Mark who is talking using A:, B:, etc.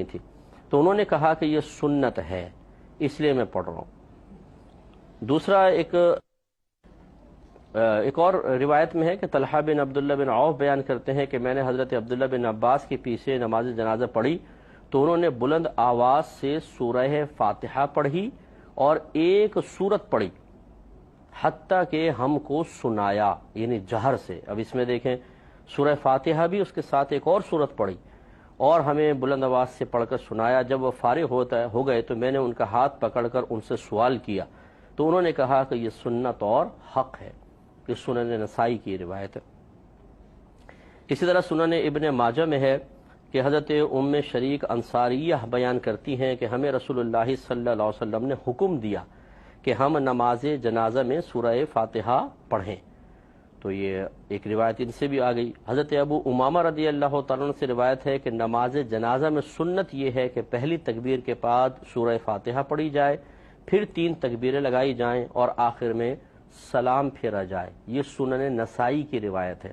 A: نہیں تھی، تو انہوں نے کہا کہ یہ سنت ہے اس لیے میں پڑھ رہا ہوں۔ دوسرا ایک اور روایت میں ہے کہ طلحہ بن عبداللہ بن عوف بیان کرتے ہیں کہ میں نے حضرت عبداللہ بن عباس کے پیچھے نماز جنازہ پڑھی تو انہوں نے بلند آواز سے سورہ فاتحہ پڑھی اور ایک سورت پڑھی حتیٰ کہ ہم کو سنایا، یعنی جہر سے۔ اب اس میں دیکھیں سورہ فاتحہ بھی، اس کے ساتھ ایک اور سورت پڑھی اور ہمیں بلند آواز سے پڑھ کر سنایا۔ جب وہ فارغ ہو گئے تو میں نے ان کا ہاتھ پکڑ کر ان سے سوال کیا تو انہوں نے کہا کہ یہ سنت اور حق ہے۔ یہ سنن نسائی کی روایت ہے۔ اسی طرح سنن ابن ماجہ میں ہے کہ حضرت ام شریک انصاریہ بیان کرتی ہیں کہ ہمیں رسول اللہ صلی اللہ علیہ وسلم نے حکم دیا کہ ہم نماز جنازہ میں سورہ فاتحہ پڑھیں، تو یہ ایک روایت ان سے بھی آ گئی۔ حضرت ابو امامہ رضی اللہ تعالیٰ عنہ سے روایت ہے کہ نماز جنازہ میں سنت یہ ہے کہ پہلی تکبیر کے بعد سورہ فاتحہ پڑھی جائے، پھر 3 تکبیریں لگائی جائیں اور آخر میں سلام پھیرا جائے۔ یہ سنن نسائی کی روایت ہے۔